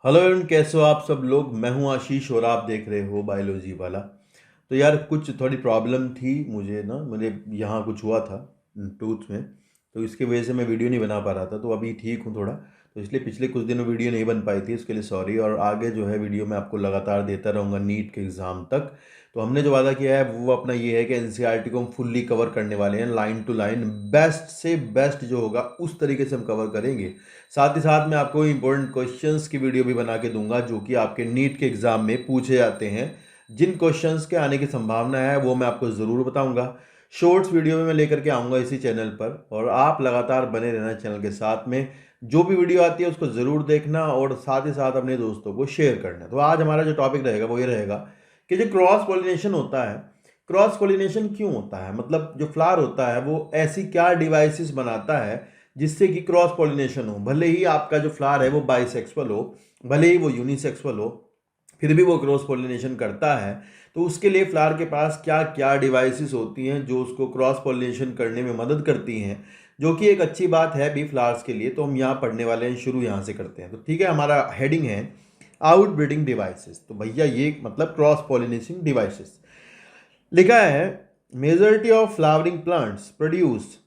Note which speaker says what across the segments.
Speaker 1: Hello everyone, कैसे हो आप सब लोग। मैं हूं आशीष और आप देख रहे हो बायोलॉजी वाला। तो यार कुछ थोड़ी प्रॉब्लम थी मुझे यहाँ कुछ हुआ था टूथ में। तो इसकी वजह से मैं वीडियो नहीं बना पा रहा था। तो अभी ठीक हूँ थोड़ा, तो इसलिए पिछले कुछ दिनों वीडियो नहीं बन पाई थी, उसके लिए सॉरी। और आगे जो है वीडियो मैं आपको लगातार देता रहूँगा नीट के एग्ज़ाम तक। तो हमने जो वादा किया है वो अपना ये है कि एनसीईआरटी को हम फुल्ली कवर करने वाले हैं, लाइन टू लाइन, बेस्ट से बेस्ट जो होगा उस तरीके से हम कवर करेंगे। साथ ही साथ मैं आपको इंपॉर्टेंट क्वेश्चंस की वीडियो भी बना के दूंगा जो कि आपके नीट के एग्जाम में पूछे जाते हैं। जिन क्वेश्चंस के आने की संभावना है वो मैं आपको ज़रूर बताऊंगा। शॉर्ट्स वीडियो में मैं लेकर के आऊँगा इसी चैनल पर, और आप लगातार बने रहना चैनल के साथ में। जो भी वीडियो आती है उसको ज़रूर देखना और साथ ही साथ अपने दोस्तों को शेयर करना। तो आज हमारा जो टॉपिक रहेगा वो ये रहेगा कि जो क्रॉस पॉलिनेशन होता है, क्रॉस पॉलिनेशन क्यों होता है, मतलब जो फ्लावर होता है वो ऐसी क्या डिवाइसेस बनाता है जिससे कि क्रॉस पॉलिनेशन हो। भले ही आपका जो फ्लावर है वो बाइसेक्सुअल हो, भले ही वो यूनिसेक्सुअल हो, फिर भी वो क्रॉस पॉलिनेशन करता है। तो उसके लिए फ्लावर के पास क्या क्या डिवाइसेस होती हैं जो उसको क्रॉस पॉलिनेशन करने में मदद करती हैं, जो कि एक अच्छी बात है भी फ्लावर्स के लिए। तो हम यहाँ पढ़ने वाले हैं, शुरू यहाँ से करते हैं। तो ठीक है, हमारा हेडिंग है आउट ब्रीडिंग डिवाइसेस। तो भैया ये मतलब क्रॉस पॉलिनेशन डिवाइसेस लिखा है। Majority of flowering plants produce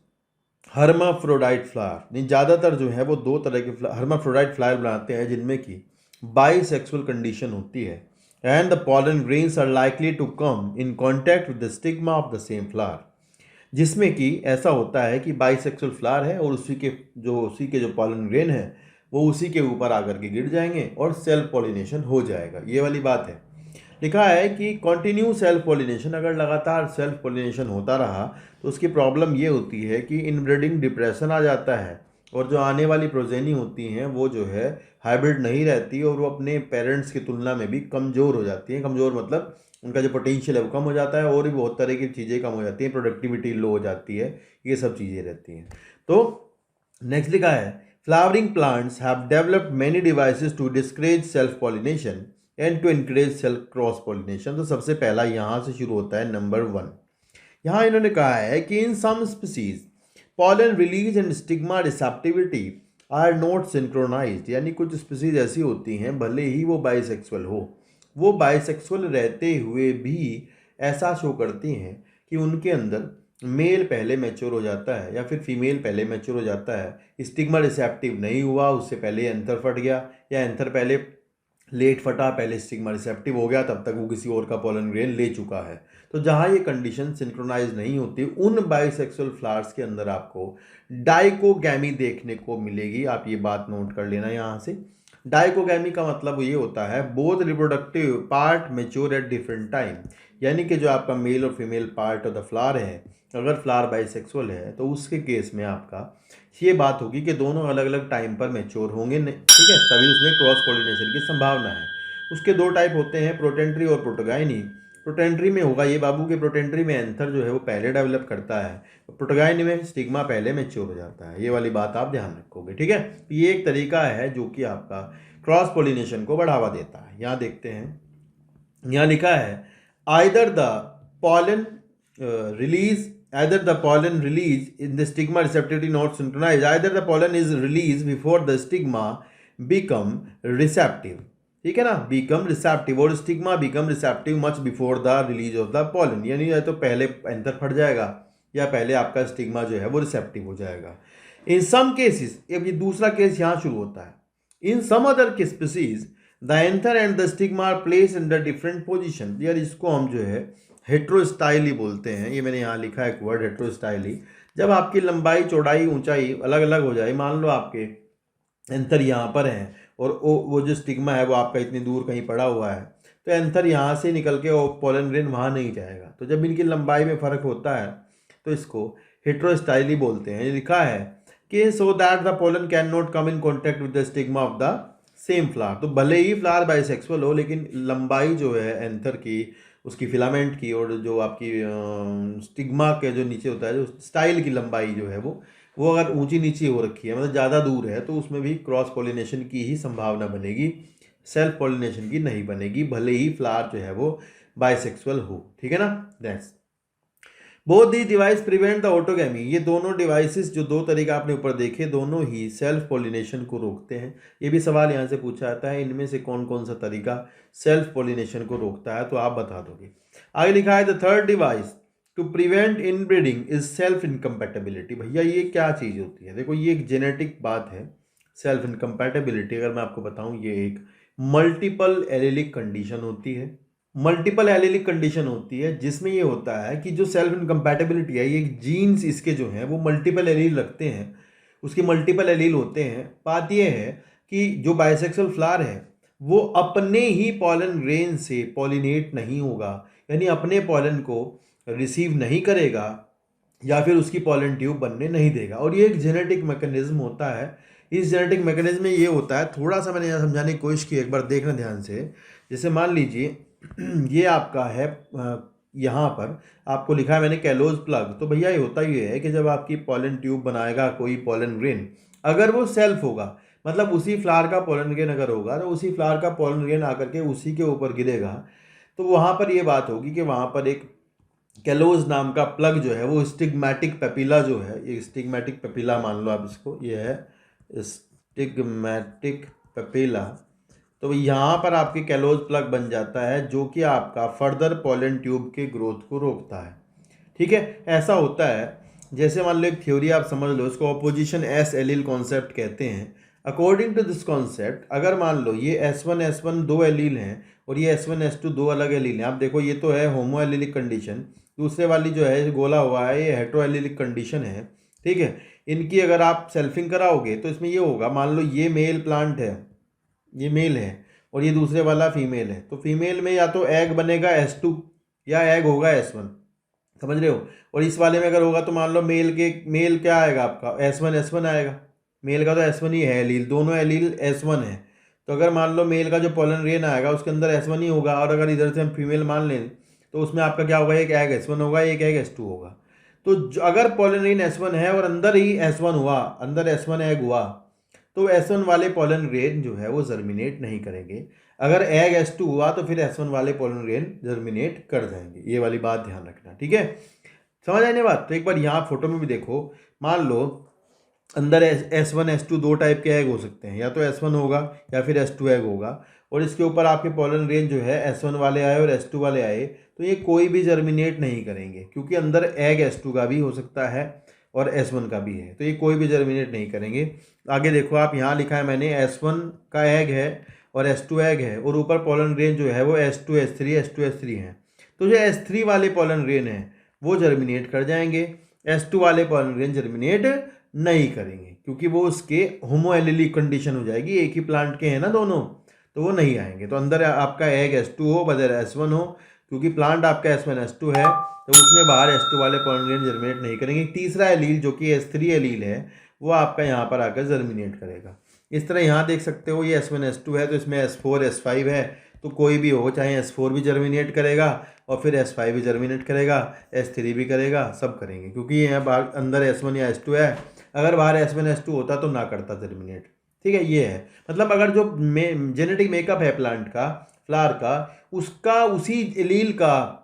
Speaker 1: hermaphrodite flower. नहीं, ज़्यादातर जो है वो दो तरह के हर्माफ्रोडाइट फ्लावर बनाते हैं जिनमें कि बाइसेक्सुअल कंडीशन होती है। And the pollen grains are likely to come in contact with the stigma of the same flower. जिसमें कि ऐसा होता है कि बाइसेक्सुअल फ्लावर है और उसी के जो पॉलन ग्रेन है वो उसी के ऊपर आकर के गिर जाएंगे और सेल्फ पॉलिनेशन हो जाएगा। ये वाली बात है। लिखा है कि कंटिन्यू सेल्फ पॉलिनेशन, अगर लगातार सेल्फ पॉलिनेशन होता रहा तो उसकी प्रॉब्लम ये होती है कि इनब्रीडिंग डिप्रेशन आ जाता है, और जो आने वाली प्रोजेनी होती हैं वो जो है हाइब्रिड नहीं रहती और वो अपने पेरेंट्स की तुलना में भी कमज़ोर हो जाती हैं। कमज़ोर मतलब उनका जो पोटेंशियल है वो कम हो जाता है, और भी बहुत तरह की चीज़ें कम हो जाती हैं, प्रोडक्टिविटी लो हो जाती है, ये सब चीज़ें रहती हैं। तो नेक्स्ट लिखा है flowering plants have developed many devices to discourage self pollination and to encourage self cross pollination. तो सबसे पहला यहाँ से शुरू होता है, नंबर 1। यहाँ इन्होंने कहा है कि in some species pollen release and stigma receptivity are not synchronised. यानी कुछ स्पीसीज ऐसी होती हैं, भले ही वो बाइसेक्सुअल हो, वो बाइसेक्सुअल रहते हुए भी ऐसा शो करती हैं कि उनके अंदर मेल पहले मैच्योर हो जाता है या फिर फीमेल पहले मैच्योर हो जाता है। स्टिग्मा रिसेप्टिव नहीं हुआ, उससे पहले एंथर फट गया, या एंथर पहले लेट फटा, पहले स्टिग्मा रिसेप्टिव हो गया, तब तक वो किसी और का पोलन ग्रेन ले चुका है। तो जहाँ ये कंडीशन सिंक्रोनाइज नहीं होती, उन बाइसेक्सुअल फ्लावर्स के अंदर आपको डाइकोगैमी देखने को मिलेगी। आप ये बात नोट कर लेना यहाँ से। डाइकोगैमी का मतलब ये होता है both reproductive part mature at different time. यानी कि जो आपका मेल और female part of the flower है, अगर फ्लावर बाइसेक्सुअल है तो उसके केस में आपका ये बात होगी कि दोनों अलग अलग टाइम पर मैच्योर होंगे, ठीक है, तभी उसमें क्रॉस पॉलिनेशन की संभावना है। उसके दो टाइप होते हैं, प्रोटेंट्री और प्रोटोगाइनी। प्रोटेंट्री में होगा ये बाबू के प्रोटेंट्री में एंथर जो है वो पहले डेवलप करता है, प्रोटोगाइनी में स्टिग्मा पहले मैच्योर हो जाता है। ये वाली बात आप ध्यान रखोगे, ठीक है। ये एक तरीका है जो कि आपका क्रॉस पॉलिनेशन को बढ़ावा देता है। यहाँ देखते हैं, यहाँ लिखा है either the pollen release either the pollen release in the stigma receptivity not synchronized, either the pollen is released before the stigma become receptive। ठीक है ना, become receptive, और stigma become receptive much before the release of the pollen। यानी या तो पहले anther फट जाएगा या पहले आपका स्टिग्मा जो है वो रिसेप्टिव हो जाएगा। इन सम केसेस, अब ये दूसरा केस यहाँ शुरू होता है, in some other species the anther and the stigma are place in the different position. यार इसको हम जो है हेट्रोस्टाइली बोलते हैं। ये मैंने यहाँ लिखा है एक वर्ड, हेट्रोस्टाइली। जब आपकी लंबाई चौड़ाई ऊंचाई अलग अलग हो जाए, मान लो आपके एंथर यहाँ पर है और वो जो स्टिग्मा है वो आपका इतनी दूर कहीं पड़ा हुआ है, तो एंथर यहाँ से निकल के वो पोलन ग्रेन वहाँ नहीं जाएगा। तो जब इनकी लंबाई में फ़र्क होता है तो इसको हेट्रोस्टाइली बोलते हैं। ये लिखा है कि so that the pollen can not come in contact with the stigma of the same flower. तो भले ही फ्लावर बाइसेक्सुअल हो, लेकिन लंबाई जो है एंथर की, उसकी फिलामेंट की, और जो आपकी स्टिग्मा के जो नीचे होता है, जो स्टाइल की लंबाई जो है वो अगर ऊंची नीची हो रखी है, मतलब ज़्यादा दूर है, तो उसमें भी क्रॉस पॉलिनेशन की ही संभावना बनेगी, सेल्फ पॉलिनेशन की नहीं बनेगी, भले ही फ्लावर जो है वो बाइसेक्सुअल हो। ठीक है ना। Next, both the device prevent the autogamy, ये दोनों डिवाइसेस जो दो तरीका आपने ऊपर देखे, दोनों ही सेल्फ पॉलिनेशन को रोकते हैं। ये भी सवाल यहाँ से पूछा जाता है, इनमें से कौन कौन सा तरीका सेल्फ पॉलिनेशन को रोकता है, तो आप बता दोगे। आगे लिखा है the third device to prevent inbreeding is self incompatibility. भैया ये क्या चीज़ होती है? देखो ये एक जेनेटिक बात है। सेल्फ इनकम्पैटिबिलिटी अगर मैं आपको बताऊं, ये एक मल्टीपल एलिलिक कंडीशन होती है। मल्टीपल एलिलिक कंडीशन होती है जिसमें ये होता है कि जो सेल्फ इनकम्पैटिबिलिटी है, ये जीन्स इसके जो हैं वो मल्टीपल एलील रखते हैं, उसके मल्टीपल एलील होते हैं। बात ये है कि जो बाइसेक्सुअल फ्लावर है वो अपने ही पॉलन ग्रेन से पॉलिनेट नहीं होगा, यानी अपने पॉलन को रिसीव नहीं करेगा या फिर उसकी पॉलन ट्यूब बनने नहीं देगा। और ये एक जेनेटिक मैकेनिज्म होता है। इस जेनेटिक मैकेनिज्म में ये होता है, थोड़ा सा मैंने यहाँ समझाने की कोशिश की, एक बार देखना ध्यान से। जैसे मान लीजिए ये आपका है, यहाँ पर आपको लिखा है मैंने कैलोज प्लग। तो भैया ये होता ही है कि जब आपकी पॉलन ट्यूब बनाएगा कोई पॉलन ग्रेन, अगर वो सेल्फ होगा, मतलब उसी फ्लावर का पॉलन ग्रेन अगर होगा, तो उसी फ्लावर का पॉलन ग्रेन आकर के उसी के ऊपर गिरेगा, तो वहाँ पर ये बात होगी कि वहाँ पर एक कैलोज नाम का प्लग जो है वो स्टिग्मैटिक पेपिला जो है, ये स्टिग्मैटिक पेपिला मान लो आप इसको, ये है स्टिग्मैटिक पेपिला। तो यहाँ पर आपके कैलोज प्लग बन जाता है जो कि आपका फर्दर पॉलन ट्यूब के ग्रोथ को रोकता है। ठीक है, ऐसा होता है। जैसे मान लो एक थ्योरी आप समझ लो, इसको ऑपोजिशन एस एलील कॉन्सेप्ट कहते हैं। अकॉर्डिंग टू दिस कॉन्सेप्ट, अगर मान लो ये S1 दो एलील हैं और ये S2 दो अलग एलील हैं। आप देखो ये तो है होमो एलिलिक कंडीशन, दूसरे वाली जो है गोला हुआ है ये हेट्रो एलिलिक कंडीशन है। ठीक है, इनकी अगर आप सेल्फिंग कराओगे तो इसमें ये होगा, मान लो ये मेल प्लांट है, ये मेल है और ये दूसरे वाला फीमेल है, तो फीमेल में या तो एग बनेगा S2 या एग होगा S1, समझ रहे हो। और इस वाले में अगर होगा तो मान लो मेल क्या आएगा आपका S1 आएगा। मेल का तो S1 ही है एलील, दोनों एलील S1 है। तो अगर मान लो मेल का जो पोलन रेन आएगा उसके अंदर S1 ही होगा, और अगर इधर से हम फीमेल मान लें तो उसमें आपका क्या होगा, एक एग S1 होगा, एक एग S2 होगा। तो अगर पोलन रेन S1 है और अंदर ही S1 हुआ, अंदर S1 एग हुआ, तो S1 वाले पोलन ग्रेन जो है वो जर्मिनेट नहीं करेंगे। अगर एग S2 हुआ तो फिर S1 वाले पोलन ग्रेन जर्मिनेट कर जाएंगे। ये वाली बात ध्यान रखना, ठीक है, समझ आने बात। तो एक बार यहाँ फोटो में भी देखो, मान लो अंदर S1 S2 दो टाइप के एग हो सकते हैं, या तो S1 होगा या फिर S2 एग होगा, और इसके ऊपर आपके पोलन ग्रेन जो है S1 वाले आए और S2 वाले आए, तो ये कोई भी जर्मिनेट नहीं करेंगे, क्योंकि अंदर एग S2 का भी हो सकता है और S1 का भी है, तो ये कोई भी जर्मिनेट नहीं करेंगे। आगे देखो आप, यहाँ लिखा है मैंने S1 का एग है और S2 एग है, और ऊपर पोलन ग्रेन जो है वो S2 S3 है। तो जो S3 वाले पोलन ग्रेन है वो जर्मिनेट कर जाएंगे, S2 वाले पोलन ग्रेन जर्मिनेट नहीं करेंगे, क्योंकि वो उसके होमोएलिलिक कंडीशन हो जाएगी, एक ही प्लांट के हैं ना दोनों, तो वो नहीं आएंगे। तो अंदर आपका एग S2 हो बजाय S1 हो, क्योंकि प्लांट आपका S1 S2 है, तो उसमें बाहर S2 वाले पोलन ग्रेन जर्मिनेट नहीं करेंगे। तीसरा एलील जो कि S3 एलील है वो आपका यहाँ पर आकर जर्मिनेट करेगा। इस तरह यहाँ देख सकते हो, ये S1 S2 है तो इसमें S4 S5 है, तो कोई भी हो, चाहे S4 भी जर्मिनेट करेगा और फिर S5 भी जर्मिनेट करेगा, S3 भी करेगा, सब करेंगे, क्योंकि यहाँ बाहर अंदर S1 या S2 है। अगर बाहर S1 S2 होता तो ना करता जर्मिनेट। ठीक है, ये है मतलब, अगर जो जेनेटिक मेकअप है प्लांट का, फ्लावर का, उसका उसी एलील का,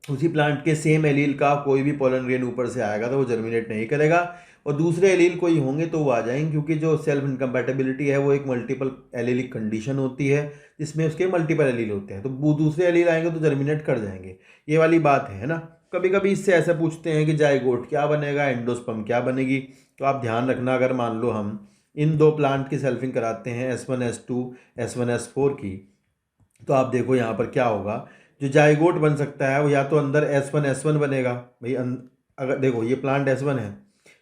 Speaker 1: उसी प्लांट के सेम एलील का कोई भी पोलन ग्रेन ऊपर से आएगा तो वो जर्मिनेट नहीं करेगा, और दूसरे एलील कोई होंगे तो वो आ जाएंगे, क्योंकि जो सेल्फ इनकम्पैटिबिलिटी है वो एक मल्टीपल एलीलिक कंडीशन होती है जिसमें उसके मल्टीपल एलील होते हैं, तो वो दूसरे एलील आएंगे तो जर्मिनेट कर जाएंगे। ये वाली बात है ना। कभी कभी इससे ऐसा पूछते हैं कि जाइगोट क्या बनेगा, एंडोस्पर्म क्या बनेगी, तो आप ध्यान रखना, अगर मान लो हम इन दो प्लांट की सेल्फिंग कराते हैं S1 S2 S1 S4 की, तो आप देखो यहाँ पर क्या होगा, जो जाइगोट बन सकता है वो या तो अंदर S1 S1 बनेगा भाई, अगर देखो ये प्लांट S1 है,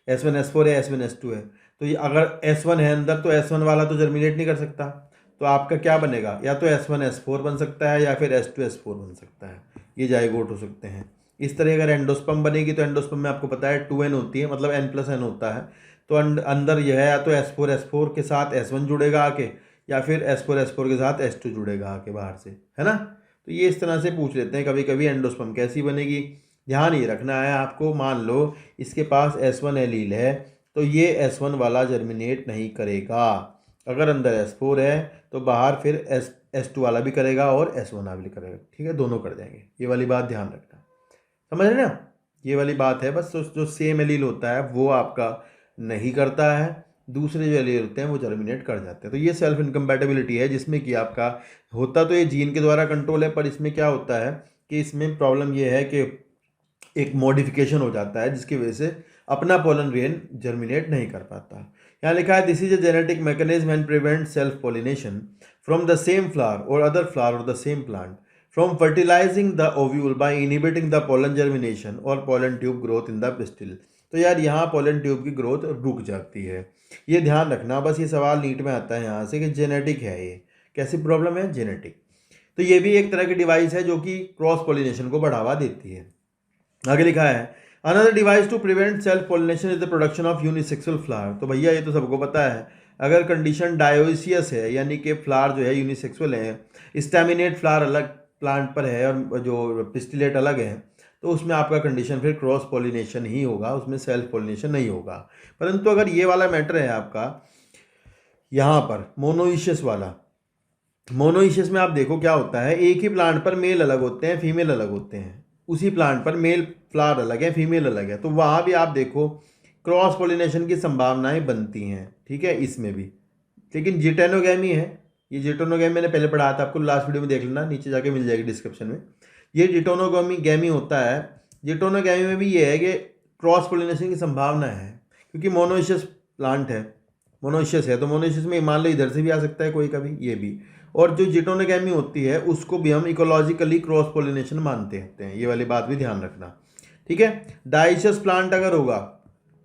Speaker 1: S1 S4 है, S1 S2 है, तो ये अगर S1 है अंदर तो S1 वाला तो जर्मिनेट नहीं कर सकता, तो आपका क्या बनेगा, या तो S1 S4 बन सकता है या फिर S2 S4 बन सकता है, ये जाइगोट हो सकते हैं। इस तरह अगर एंडोस्पर्म बनेगी तो एंडोस्पर्म में आपको पता है 2n होती है, मतलब n+n होता है, तो अंदर यह है या तो S4 के साथ S1 जुड़ेगा आके, या फिर S4 के साथ S2 जुड़ेगा आके बाहर से, है ना। तो ये इस तरह से पूछ लेते हैं कभी कभी, एंडोस्पर्म कैसी बनेगी। ध्यान ये रखना है आपको, मान लो इसके पास S1 एलील है तो ये S1 वाला जर्मिनेट नहीं करेगा। अगर अंदर S4 है तो बाहर फिर S2 वाला भी करेगा और S1 वाला भी करेगा, ठीक है, दोनों कर देंगे। ये वाली बात ध्यान रखना, समझ रहे ना। ये वाली बात है बस। जो सेम एलील होता है वो आपका नहीं करता है, दूसरे जो एलील होते हैं वो जर्मिनेट कर जाते हैं। तो ये सेल्फ इनकम्पैटिबिलिटी है, जिसमें कि आपका होता तो ये जीन के द्वारा कंट्रोल है, पर इसमें क्या होता है कि इसमें प्रॉब्लम ये है कि एक मॉडिफिकेशन हो जाता है जिसकी वजह से अपना पोलन ग्रेन जर्मिनेट नहीं कर पाता। यहाँ लिखा है this is a genetic mechanism and prevent self pollination from the same flower और other flower of the same plant from fertilising the ovule by inhibiting the pollen germination और pollen tube growth in the pistil. तो यार यहाँ pollen tube की growth रुक जाती है, ये ध्यान रखना। बस ये सवाल नीट में आता है यहाँ से कि जेनेटिक है, ये कैसी प्रॉब्लम है, जेनेटिक। तो ये भी एक तरह की डिवाइस है जो कि क्रॉस पोलिनेशन को बढ़ावा देती है। आगे लिखा है another device to prevent self pollination is the production of unisexual flower. तो भैया ये तो सबको पता है, अगर कंडीशन डायोसियस है यानी कि फ्लावर जो है यूनिसेक्सुअल है, स्टैमिनेट फ्लावर अलग प्लांट पर है और जो पिस्टिलेट अलग है, तो उसमें आपका कंडीशन फिर क्रॉस पोलिनेशन ही होगा, उसमें सेल्फ पोलिनेशन नहीं होगा। परंतु अगर ये वाला मैटर है आपका यहाँ पर मोनोइशियस वाला, मोनोइशियस में आप देखो क्या होता है, एक ही प्लांट पर मेल अलग होते हैं फीमेल अलग होते हैं, उसी प्लांट पर मेल फ्लावर अलग है फीमेल अलग है, तो वहाँ भी आप देखो क्रॉस पोलिनेशन की संभावनाएं बनती हैं, ठीक है, इसमें भी। लेकिन जिटेनोगैमी है, ये जिटेनोगैमी मैंने पहले पढ़ाया था आपको, लास्ट वीडियो में देख लेना, नीचे जाके मिल जाएगी डिस्क्रिप्शन में। ये जिटेनोगैमी होता है, जिटेनोगैमी में भी ये है कि क्रॉस पोलिनेशन की संभावना है, क्योंकि मोनोइशियस प्लांट है, मोनोइशियस है, तो मोनोइशियस में मान लो इधर से भी आ सकता है कोई कभी, ये भी। और जो जिटोनोगैमी होती है उसको भी हम इकोलॉजिकली क्रॉस पोलिनेशन मानते हैं, ये वाली बात भी ध्यान रखना, ठीक है। डाइशियस प्लांट अगर होगा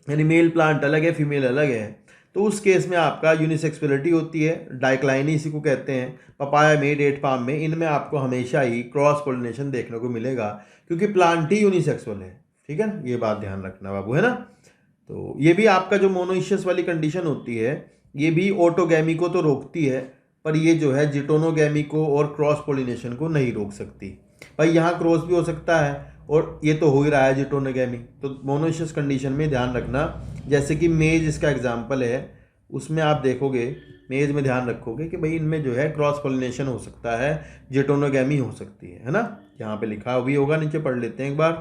Speaker 1: यानी मेल प्लांट अलग है फीमेल अलग है, तो उस केस में आपका यूनिसेक्सुअलिटी होती है, डाइक्लाइनी इसी को कहते हैं। पपाया में, डेट पाम में, इनमें आपको हमेशा ही क्रॉस पोलिनेशन देखने को मिलेगा, क्योंकि प्लांट ही यूनिसेक्सुअल है, ठीक है ना, ये बात ध्यान रखना बाबू, है ना। तो ये भी आपका जो मोनोइशियस वाली कंडीशन होती है, ये भी ऑटोगैमी को तो रोकती है, पर ये जो है जिटोनोगैमी को और क्रॉस पोलिनेशन को नहीं रोक सकती। भाई यहाँ क्रॉस भी हो सकता है और ये तो हो ही रहा है जिटोनोगैमी, तो मोनोइशियस कंडीशन में ध्यान रखना। जैसे कि मेज इसका एग्जाम्पल है, उसमें आप देखोगे मेज में ध्यान रखोगे कि भाई इनमें जो है क्रॉस पोलिनेशन हो सकता है, जिटोनोगैमी हो सकती है ना। यहाँ पे लिखा भी होगा, नीचे पढ़ लेते हैं एक बार।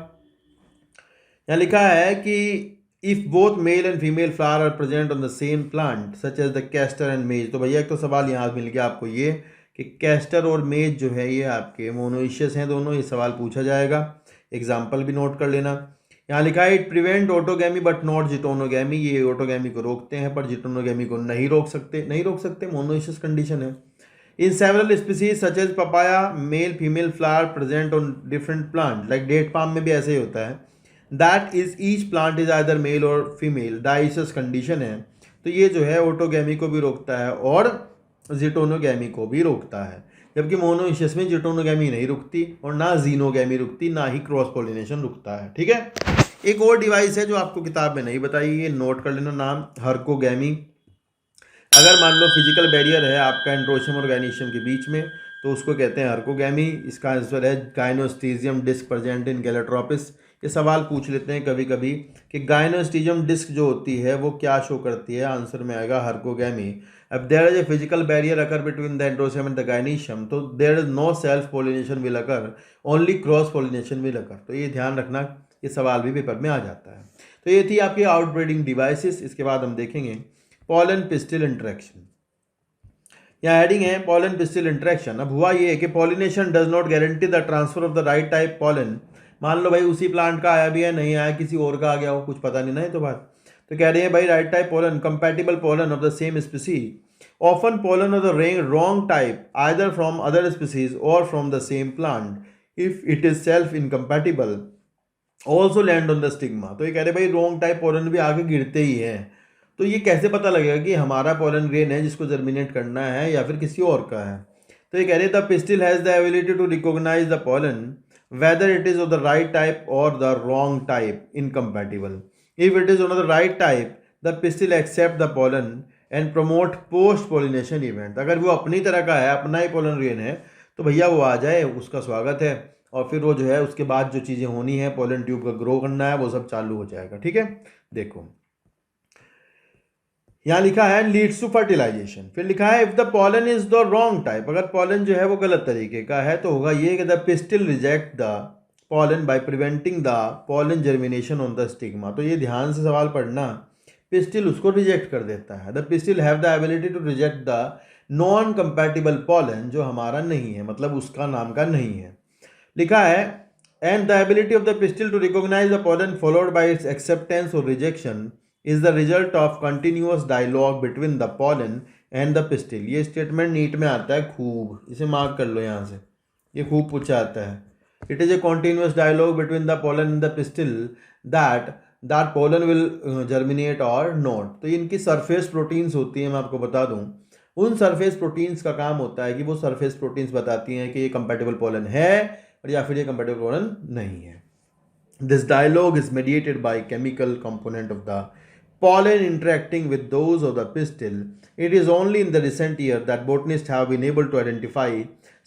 Speaker 1: यहाँ लिखा है कि if both male and female flower are present on the same plant such as the castor and maize. तो भैया एक तो सवाल यहाँ मिल गया आपको ये कि कैस्टर और मेज जो है ये आपके मोनोइशियस हैं दोनों, ये सवाल पूछा जाएगा, एग्जाम्पल भी नोट कर लेना। यहाँ लिखा है it prevent autogamy but not geitonogamy, ये ऑटोगैमी को रोकते हैं पर जिटोनोगैमी को नहीं रोक सकते, मोनोइशियस कंडीशन है। In several species such as papaya male female flower present on different plant, like date palm में भी ऐसे ही होता है, that is each plant is either male और फीमेल, डाइशियस कंडीशन है। तो ये जो है ऑटोगैमी को भी रोकता है और जिटोनोगैमी को भी रोकता है, जबकि मोनोइशियस में जिटोनोगैमी नहीं रुकती और ना जीनोगैमी रुकती, ना ही क्रॉस पोलिनेशन रुकता है, ठीक है। एक और डिवाइस है जो आपको किताब में नहीं बताई, ये नोट कर लेना नाम, हर्कोगैमी। अगर मान लो फिजिकल बैरियर है आपका एंड्रोशियम और गाइनीशियम के बीच में, तो उसको कहते हैं हर्कोगैमी। इसका आंसर है गाइनोस्टीजियम डिस्क प्रेजेंट इन गैलेट्रोपिस। ये सवाल पूछ लेते हैं कभी कभी कि गाइनोस्टीजियम डिस्क जो होती है वो क्या शो करती है, आंसर में आएगा हर्कोगैमी। अब there is a physical barrier occur between the androecium and the gynoecium, तो there is no self pollination will occur, only cross pollination will occur. तो ये ध्यान रखना, ये सवाल भी पेपर में आ जाता है। तो ये थी आपकी आउटब्रीडिंग डिवाइसेस। इसके बाद हम देखेंगे पॉलन पिस्टिल इंटरेक्शन। यहाँ हेडिंग है पॉलन पिस्टिल इंटरेक्शन। अब हुआ ये है कि pollination does not guarantee the transfer of the right type pollen. मान लो भाई उसी प्लांट का आया भी है, नहीं आया किसी और का आ गया हो, कुछ पता नहीं ना है तो बात। तो कह रहे हैं भाई right type pollen, compatible pollen of the same species, often pollen of the wrong type either from other species और from the same plant if it is self incompatible also land on the stigma. तो ये कह रहे भाई wrong type pollen भी आगे गिरते ही है, तो ये कैसे पता लगेगा कि हमारा पोलन ग्रेन है जिसको जर्मिनेट करना है या फिर किसी और का है। तो ये कह रहे the pistil has the ability to recognise the pollen whether it is of the right type or the wrong type, incompatible. If it is of the right type, the pistil accept the pollen and promote post pollination event. अगर वो अपनी तरह का है, अपना ही pollen grain है, तो भैया वो आ जाए, उसका स्वागत है, और फिर वो जो है उसके बाद जो चीज़ें होनी है, पोलन ट्यूब का ग्रो करना है, वो सब चालू हो जाएगा, ठीक है। देखो यहाँ लिखा है लीड्स टू फर्टिलाइजेशन, फिर लिखा है if the pollen is the wrong type, अगर पॉलन जो है वो गलत तरीके का है तो होगा ये कि the pistil reject the pollen by preventing the pollen germination on the stigma। तो ये ध्यान से सवाल पढ़ना, पिस्टिल उसको रिजेक्ट कर देता है। The pistil have the ability to reject the non compatible pollen, जो हमारा नहीं है, मतलब उसका नाम का नहीं है। लिखा है and the ability of the pistil to recognise the pollen followed by its acceptance और rejection is the result of continuous dialogue between the pollen and the pistil. ये स्टेटमेंट नीट में आता है खूब, इसे मार्क कर लो यहाँ से, ये खूब पूछा आता है। It is a continuous dialogue between the pollen and the pistil that pollen will germinate or not. तो इनकी सरफेस प्रोटीन्स होती हैं, मैं आपको बता दूं, उन सरफेस प्रोटीन्स का काम होता है कि वो सरफेस प्रोटीन्स बताती हैं कि ये कंपैटिबल पोलन है और या फिर ये कंपैटिबल पोलन नहीं है। This dialogue is mediated by chemical component of the pollen interacting with those of the pistil. It is only in the recent year that botanists have been able to identify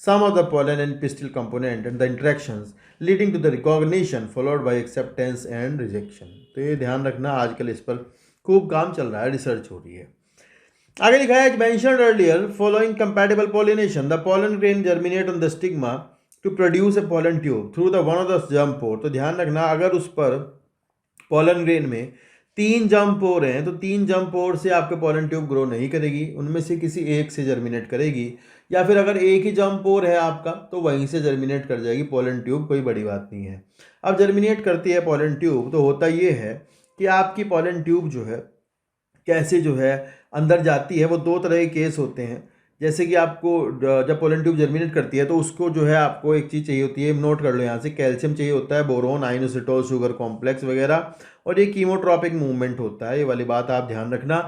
Speaker 1: some of the pollen and pistil component and the interactions leading to the recognition followed by acceptance and rejection। तो ये ध्यान रखना, आजकल इस पर खूब काम चल रहा है, रिसर्च हो रही है। आगे लिखा है mentioned earlier following compatible pollination the pollen grain germinate on the stigma to produce a pollen tube through the one of the germ pore। तो ध्यान रखना, अगर उस पर pollen grain में 3 जर्म पोर हैं तो 3 जर्म पोर से आपके पोलन ट्यूब ग्रो नहीं करेगी, उनमें से किसी एक से जर्मिनेट करेगी, या फिर अगर एक ही जर्म पोर है आपका तो वहीं से जर्मिनेट कर जाएगी पोलन ट्यूब, कोई बड़ी बात नहीं है। अब जर्मिनेट करती है पोलन ट्यूब तो होता ये है कि आपकी पोलन ट्यूब जो है कैसे जो है अंदर जाती है, वो 2 तरह के केस होते हैं। जैसे कि आपको जब पोलन ट्यूब जर्मिनेट करती है तो उसको जो है आपको एक चीज़ चाहिए होती है, नोट कर लो यहाँ से, कैल्शियम चाहिए होता है, बोरोन, आइनोसिटोल, शुगर कॉम्प्लेक्स वगैरह, और ये कीमोट्रॉपिक मूवमेंट होता है, ये वाली बात आप ध्यान रखना।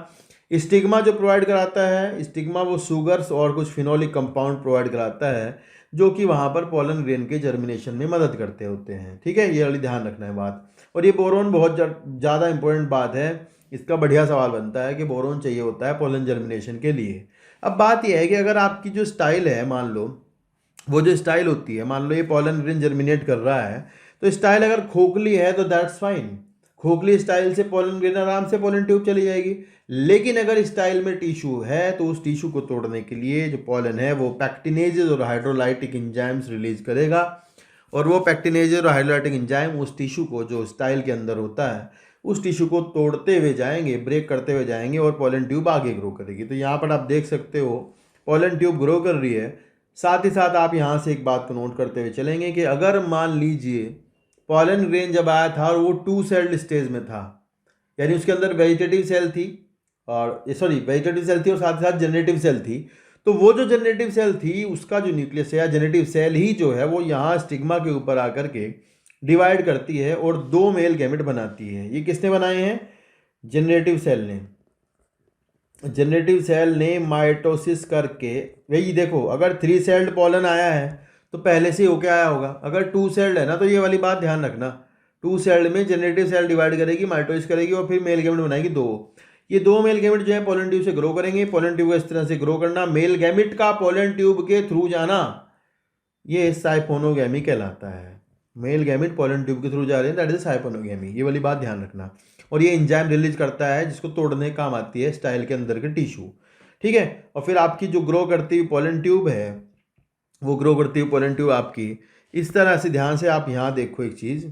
Speaker 1: स्टिग्मा जो प्रोवाइड कराता है, स्टिग्मा वो शुगर्स और कुछ फिनोलिक कंपाउंड प्रोवाइड कराता है जो कि वहाँ पर पोलन ग्रेन के जर्मिनेशन में मदद करते होते हैं। ठीक है, ये वाली ध्यान रखना है बात। और ये बोरोन बहुत ज़्यादा इंपॉर्टेंट बात है, इसका बढ़िया सवाल बनता है कि बोरोन चाहिए होता है पोलन जर्मिनेशन के लिए। अब बात यह है कि अगर आपकी जो स्टाइल है, मान लो वो जो स्टाइल होती है, मान लो ये पोलन ग्रेन जर्मिनेट कर रहा है, तो स्टाइल अगर खोखली है तो दैट्स फाइन, खोखली स्टाइल से पोलन ग्रेन आराम से पोलन ट्यूब चली जाएगी। लेकिन अगर स्टाइल में टिश्यू है तो उस टिश्यू को तोड़ने के लिए जो पोलन है वो पैक्टिनेजेस और हाइड्रोलाइटिक एंजाइम्स रिलीज करेगा, और वो पैक्टिनेजेस और हाइड्रोलाइटिक एंजाइम उस टिश्यू को जो स्टाइल के अंदर होता है उस टिश्यू को तोड़ते हुए जाएंगे, ब्रेक करते हुए जाएंगे और पोलन ट्यूब आगे ग्रो करेगी। तो यहाँ पर आप देख सकते हो पोलन ट्यूब ग्रो कर रही है। साथ ही साथ आप यहाँ से एक बात को नोट करते हुए चलेंगे कि अगर मान लीजिए पोलन ग्रेन जब आया था और वो 2 सेल्ड स्टेज में था, यानी उसके अंदर वेजिटेटिव सेल थी और वेजिटेटिव सेल थी और साथ ही साथ जनरेटिव सेल थी, तो वो जो जनरेटिव सेल थी उसका जो न्यूक्लियस है या जनरेटिव सेल ही जो है वो यहाँ स्टिग्मा के ऊपर आकर के डिवाइड करती है और 2 मेल गैमेट बनाती है। ये किसने बनाए हैं? जनरेटिव सेल ने। जनरेटिव सेल ने माइटोसिस करके, वही देखो, अगर 3 सेल्ड पोलन आया है तो पहले से होके आया होगा, अगर 2 सेल्ड है ना तो ये वाली बात ध्यान रखना, 2 सेल्ड में जनरेटिव सेल डिवाइड करेगी, माइटोसिस करेगी और फिर मेल गैमेट बनाएगी 2। ये 2 मेल गैमेट जो है पोलन ट्यूब से ग्रो करेंगे, पोलन ट्यूब को इस तरह से ग्रो करना, मेल गैमेट का पोलन ट्यूब के थ्रू जाना, ये साइपोनोगैमी कहलाता है। मेल गैमेट पोलन ट्यूब के थ्रू जा रहे हैं, दैट इज साइपोनोगैमी, ये वाली बात ध्यान रखना। और ये एंजाइम रिलीज करता है जिसको तोड़ने काम आती है स्टाइल के अंदर के टिश्यू। ठीक है, और फिर आपकी जो ग्रो करती हुई पोलन ट्यूब है, वो ग्रो करती हुई पोलन ट्यूब आपकी इस तरह से, ध्यान से आप यहाँ देखो एक चीज़,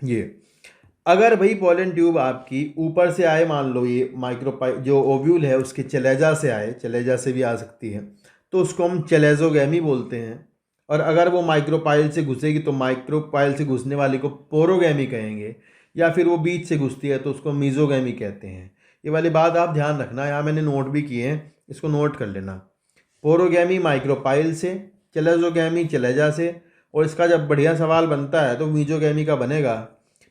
Speaker 1: ये अगर भाई पोलन ट्यूब आपकी ऊपर से आए, मान लो ये माइक्रोपाइल जो ओव्यूल है उसके चलेजा से आए, चलेजा से भी आ सकती है, तो उसको हम चलेजोगैमी बोलते हैं। और अगर वो माइक्रोपाइल से घुसेगी तो माइक्रोपाइल से घुसने वाली को पोरोगैमी कहेंगे, या फिर वो बीच से घुसती है तो उसको मीजोगैमी कहते हैं। ये वाली बात आप ध्यान रखना, यहाँ मैंने नोट भी किए हैं, इसको नोट कर लेना। पोरोगैमी माइक्रोपाइल से, चलेजोगैमी चलेजा से, और इसका जब बढ़िया सवाल बनता है तो मीजोगैमी का बनेगा।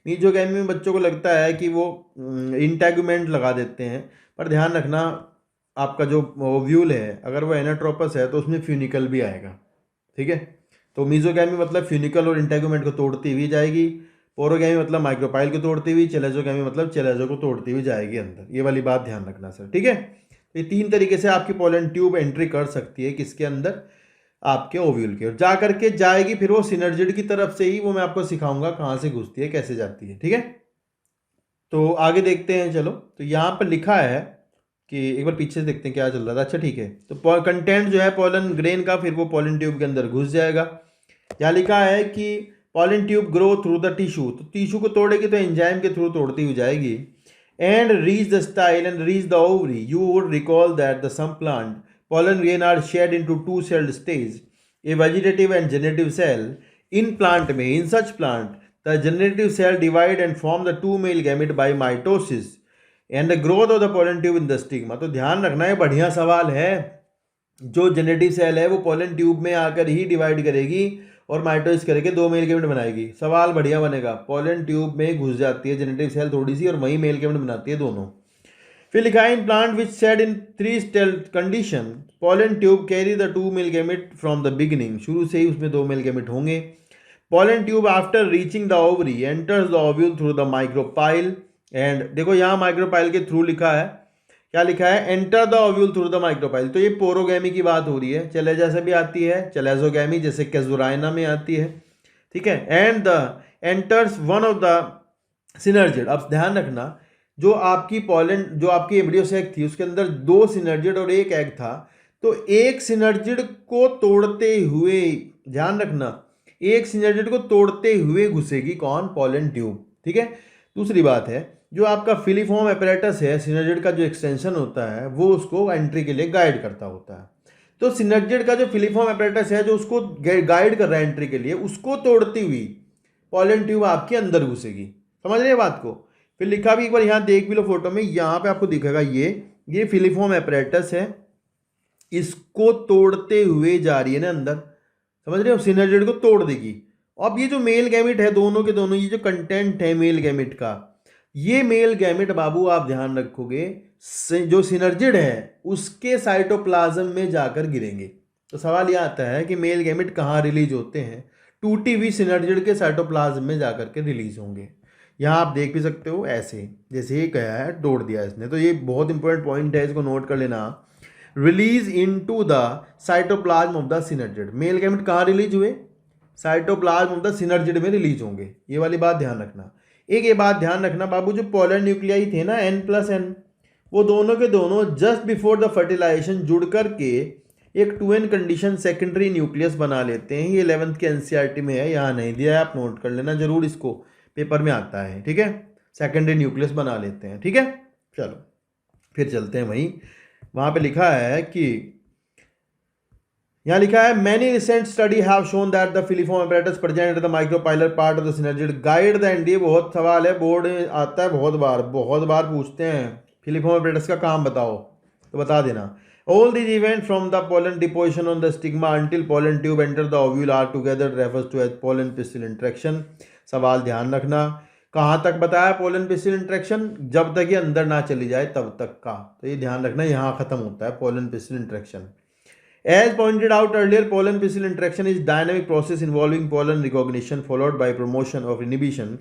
Speaker 1: मीजोगैमी में बच्चों को लगता है कि वो इंटेगुमेंट लगा देते हैं, पर ध्यान रखना आपका जो ओव्यूल है अगर वो एनाट्रोपस है तो उसमें फ्यूनिकल भी आएगा। ठीक है, तो मीजोगैमी मतलब फ्यूनिकल और इंटेगुमेंट को तोड़ती हुई जाएगी, पोरोगैमी मतलब माइक्रोपाइल को तोड़ती हुई, चलेजोगैमी मतलब चलेजो को तोड़ती हुई जाएगी अंदर। ये वाली बात ध्यान रखना सर। ठीक है, ये 3 तरीके से आपकी पोलन ट्यूब एंट्री कर सकती है, किसके अंदर? आपके ओव्यूल के, और जा करके जाएगी फिर वो सिनर्जिड की तरफ से ही, वो मैं आपको सिखाऊंगा कहाँ से घुसती है, कैसे जाती है। ठीक है, तो आगे देखते हैं। चलो, तो यहाँ पर लिखा है कि एक बार पीछे से देखते हैं क्या चल रहा था। अच्छा ठीक है, तो कंटेंट जो है पोलन ग्रेन का फिर वो पोलन ट्यूब के अंदर घुस जाएगा। यहाँ लिखा है कि pollen tube grow through the tissue, तो टिश्यू को तोड़ेगी तो एंजाइम के थ्रू तोड़ती हुई जाएगी, and reach the style and reach the ovary. You would recall that the some plant pollen grain are shared into two celled stage, a vegetative and generative cell. In plant में, in such plant, the generative cell divide and form the two male gamete by mitosis and the growth of the pollen tube in the stigma. तो ध्यान रखना है, बढ़िया सवाल है. जो generative cell है वो पोलन ट्यूब में आकर ही डिवाइड करेगी और माइटोसिस करके दो मेल गैमेट बनाएगी. सवाल बढ़िया बनेगा. पोलन ट्यूब में घुस जाती है जेनेटिव सेल थोड़ी सी और वही मेल गैमेट बनाती है दोनों. फिर लिखा है in plant which shed in 3 स्टेल condition pollen tube carry the 2 male gamete from the beginning. शुरू से ही उसमें 2 मेल गैमेट होंगे. Pollen tube after reaching the ovary enters the ovule through the micropyle, and देखो यहाँ माइक्रोपाइल के through लिखा है. क्या लिखा है? Enter the ovule through the micropyle. तो ये पोरोगैमी की बात हो रही है. चलेजा से भी आती है, चलेजोगैमी जैसे कैजुराइना में आती है. ठीक है. And the enters one of the synergid. अब ध्यान रखना, जो आपकी पोलन, जो आपकी एम्ब्रियो सैक थी उसके अंदर 2 सिनर्जिड और 1 एग था. तो एक सिनर्जिड को तोड़ते हुए, ध्यान रखना, एक सिनर्जिड को तोड़ते हुए घुसेगी कौन? Pollen tube. ठीक है. दूसरी बात है, जो आपका फिलीफॉर्म एपरेटस है, सिनर्जिड का जो एक्सटेंशन होता है वो उसको एंट्री के लिए गाइड करता होता है. तो सिनर्जिड का जो फिलीफॉर्म एपरेटस है जो उसको गाइड कर रहा है एंट्री के लिए, उसको तोड़ती हुई पोलन ट्यूब आपके अंदर घुसेगी. समझ रहे हैं बात को? फिर लिखा भी, एक बार यहाँ देख भी लो फोटो में, यहाँ पे आपको दिखेगा ये फिलीफॉर्म एपरेटस है, इसको तोड़ते हुए जा रही है ना अंदर. समझ रहे हो? सिनर्जिड को तोड़ देगी. अब ये जो मेल गैमेट है दोनों के दोनों, ये जो कंटेंट है मेल गैमेट का, ये मेल गैमेट बाबू आप ध्यान रखोगे जो सिनर्जिड है उसके साइटोप्लाज्म में जाकर गिरेंगे. तो सवाल यह आता है कि मेल गैमेट कहाँ रिलीज होते हैं? टूटी हुई सिनर्जिड के साइटोप्लाज्म में जाकर के रिलीज होंगे. यहाँ आप देख भी सकते हो ऐसे, जैसे ये गया है, तोड़ दिया इसने. तो ये बहुत इंपॉर्टेंट पॉइंट है, इसको नोट कर लेना. Release into the cytoplasm of the synergid. Male gamete कहाँ रिलीज हुए? साइटोप्लाज्म ऑफ द सिनर्जिड में रिलीज होंगे. ये वाली बात ध्यान रखना. एक ये बात ध्यान रखना बाबू, जो पोलर न्यूक्लियाई थे ना N+N, वो दोनों के दोनों जस्ट बिफोर द फर्टिलाइजेशन जुड़ करके एक 2n कंडीशन सेकेंडरी न्यूक्लियस बना लेते हैं. ये 11th के NCERT में है, यहाँ नहीं दिया है, आप नोट कर लेना जरूर, इसको पेपर में आता है. ठीक है. सेकेंडरी न्यूक्लियस बना लेते हैं. ठीक है. चलो फिर चलते हैं वहाँ पे लिखा है कि, यहाँ लिखा है many recent study have shown that the filiform apparatus present the micropylar part of the synergid guide the end. ये बहुत सवाल है, बोर्ड आता है बहुत बार पूछते हैं, फिलीफॉर्म एपरेटस का काम बताओ, तो बता देना. All these event from the pollen deposition on the stigma until pollen tube enter the ovule are together refers to as pollen pistil interaction. सवाल ध्यान रखना, कहाँ तक बताया पोलन पिस्टिल इंट्रैक्शन? जब तक ये अंदर ना चली जाए तब तक का. तो ये ध्यान रखना, यहाँ खत्म होता है pollen pistil interaction. As pointed out earlier, pollen pistil interaction is dynamic process involving pollen recognition followed by promotion of inhibition.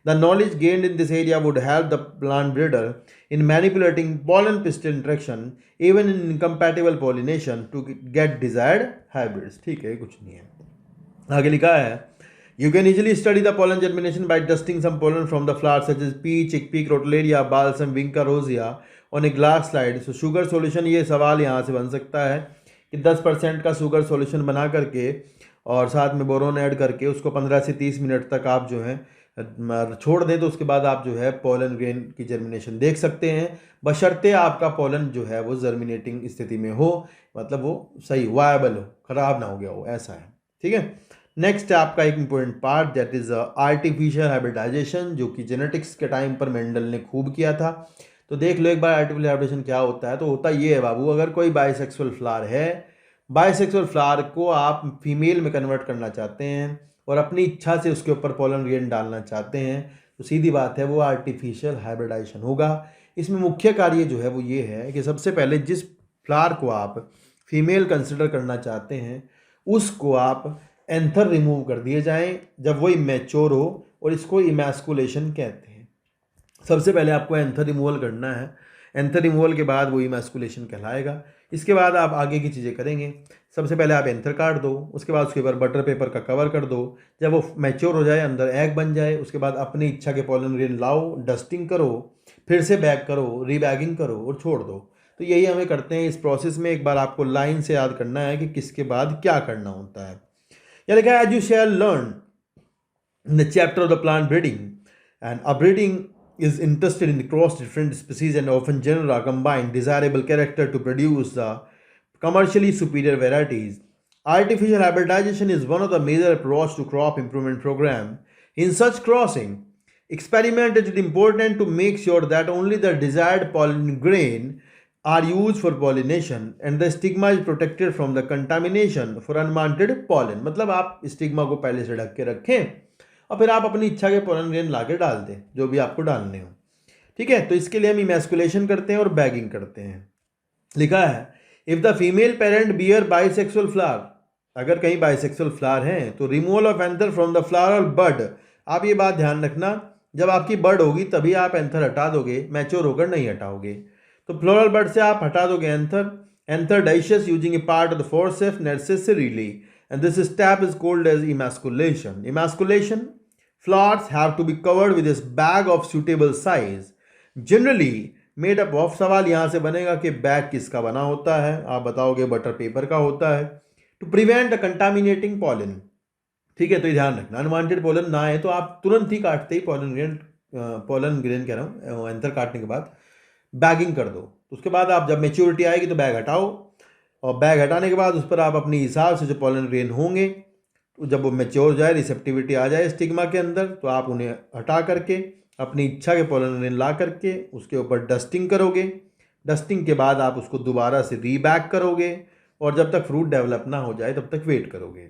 Speaker 1: The knowledge gained in this area would help the plant breeder in manipulating pollen pistil interaction even in incompatible pollination to get desired hybrids. ठीक है, कुछ नहीं है. आगे लिखा है You can easily study the pollen germination by dusting some pollen from the flowers such as pea, chickpea, crotalaria, balsam, vinca rosea on a glass slide. So sugar solution, ये सवाल यहाँ से बन सकता है कि 10% का शुगर सॉल्यूशन बना करके और साथ में बोरोन ऐड करके उसको 15 से 30 मिनट तक आप जो है छोड़ दें, तो उसके बाद आप जो है पोलन ग्रेन की जर्मिनेशन देख सकते हैं, बशर्ते आपका पोलन जो है वो जर्मिनेटिंग स्थिति में हो, मतलब वो सही वायबल हो, खराब ना हो गया हो, ऐसा है. ठीक है. नेक्स्ट है आपका एक important part, that is artificial hybridisation, जो कि जेनेटिक्स के टाइम पर मेंडल ने खूब किया था. तो देख लो एक बार आर्टिफिशियल हाइब्रिडेशन क्या होता है. तो होता ये है बाबू, अगर कोई बाइसेक्सुअल फ्लावर है, बाइसेक्सुअल फ्लावर को आप फीमेल में कन्वर्ट करना चाहते हैं और अपनी इच्छा से उसके ऊपर पोलन ग्रेन डालना चाहते हैं, तो सीधी बात है वो आर्टिफिशियल हाइब्रिडाइजेशन होगा. इसमें मुख्य कार्य जो है वो ये है कि सबसे पहले जिस फ्लावर को आप फीमेल कंसिडर करना चाहते हैं उसको आप एंथर रिमूव कर दिए जाएं जब वो इमेच्योर हो, और इसको इमैस्कुलेशन कहते हैं. सबसे पहले आपको एंथर रिमूवल करना है. एंथर रिमूवल के बाद वो इमैस्कुलेशन कहलाएगा. इसके बाद आप आगे की चीज़ें करेंगे. सबसे पहले आप एंथर काट दो, उसके बाद उसके ऊपर बटर पेपर का कवर कर दो. जब वो मैच्योर हो जाए, अंदर एग बन जाए, उसके बाद अपनी इच्छा के पोलन ग्रेन लाओ, डस्टिंग करो, फिर से बैग करो, रीबैगिंग करो और छोड़ दो. तो यही हमें करते हैं इस प्रोसेस में. एक बार आपको लाइन से याद करना है कि किसके बाद क्या करना होता है. या लिखा है as you shall learn in the chapter of the plant breeding. And upbreeding is interested in cross different species and often genera combine desirable character to produce the commercially superior varieties. Artificial hybridization is one of the major approach to crop improvement program. In such crossing, experiment is important to make sure that only the desired pollen grain are used for pollination and the stigma is protected from the contamination for unwanted pollen. मतलब आप stigma को पहले से ढक के रखें और फिर आप अपनी इच्छा के पोलन ग्रेन ला के डाल दें जो भी आपको डालने हो। ठीक है, तो इसके लिए हम इमैस्कुलेशन करते हैं और बैगिंग करते हैं। लिखा है if the female parent bear bisexual flower, अगर कहीं बाइसेक्सुअल फ्लावर हैं तो removal of anther from the flower और बड। आप ये बात ध्यान रखना, जब आपकी बड होगी तभी आप एंथर हटा दोगे, मैच्योर होकर नहीं हटाओगे। तो फ्लोरल बड से आप हटा दोगे anther dehisces using a part of the forceps necessarily and this step is called as emasculation. Emasculation flowers have to be covered with this bag of suitable size generally made up of। सवाल यहाँ से बनेगा कि bag किसका बना होता है, आप बताओगे बटर पेपर का होता है। To prevent the contaminating pollen, ठीक है, तो ये ध्यान रखना अनवांटेड पॉलन ना है तो आप तुरंत ही काटते ही पॉलन ग्रेन कह रहा हूँ एंथर काटने के बाद बैगिंग कर दो। उसके बाद आप जब मेच्योरिटी आएगी तो बैग हटाओ और बैग हटाने के बाद उस पर आप अपने हिसाब से जो पॉलन ग्रेन होंगे तो जब वो मैच्योर हो जाए, रिसेप्टिविटी आ जाए स्टिग्मा के अंदर, तो आप उन्हें हटा करके अपनी इच्छा के पॉलन ग्रेन ला करके उसके ऊपर डस्टिंग करोगे। डस्टिंग के बाद आप उसको दोबारा से रीबैक करोगे और जब तक फ्रूट डेवलप ना हो जाए तब तक वेट करोगे।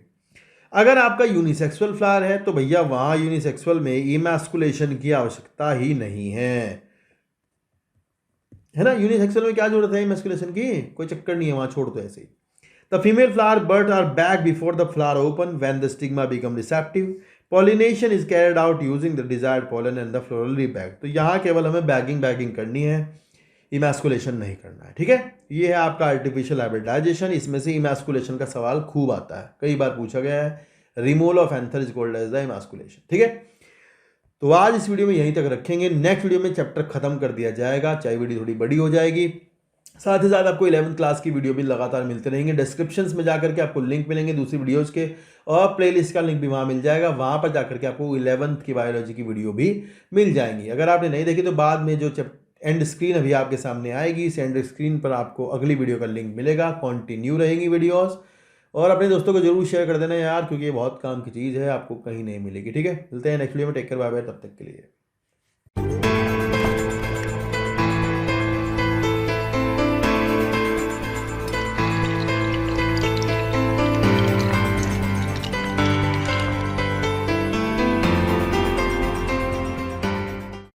Speaker 1: अगर आपका यूनिसेक्सुअल फ्लावर है तो भैया वहाँ यूनिसेक्सुअल में इमैस्कुलेशन की आवश्यकता ही नहीं है ना। यूनिसेक्सुअल में क्या जरूरत है इमैस्कुलेशन की, कोई चक्कर नहीं है, वहाँ छोड़ दो ऐसे ही। The female flower buds are back before the flower open when the stigma become receptive. Pollination is carried out using the desired pollen and the floral rebag. तो यहाँ केवल हमें बैगिंग करनी है, इमैस्कुलेशन नहीं करना है। ठीक है, ये है आपका आर्टिफिशियल हाइब्रिडाइजेशन। इसमें से इमैस्कुलेशन का सवाल खूब आता है, कई बार पूछा गया है। Removal of anther is called as the emasculation. ठीक है, तो आज इस वीडियो में यहीं तक रखेंगे। नेक्स्ट वीडियो में चैप्टर खत्म कर दिया जाएगा, चाहे वीडियो थोड़ी बड़ी हो जाएगी। साथ ही साथ आपको 11th क्लास की वीडियो भी लगातार मिलते रहेंगे। डिस्क्रिप्शंस में जाकर के आपको लिंक मिलेंगे दूसरी वीडियोस के और प्लेलिस्ट का लिंक भी वहाँ मिल जाएगा। वहाँ पर जाकर के आपको 11th की बायोलॉजी की वीडियो भी मिल जाएंगी। अगर आपने नहीं देखी तो बाद में जो एंड स्क्रीन अभी आपके सामने आएगी, इस एंड स्क्रीन पर आपको अगली वीडियो का लिंक मिलेगा। कंटिन्यू रहेंगी वीडियोज़ और अपने दोस्तों को जरूर शेयर कर देना यार, क्योंकि ये बहुत काम की चीज़ है, आपको कहीं नहीं मिलेगी। ठीक है, मिलते हैं नेक्स्ट वीडियो में। टेक केयर, बाय बाय, तब तक के लिए।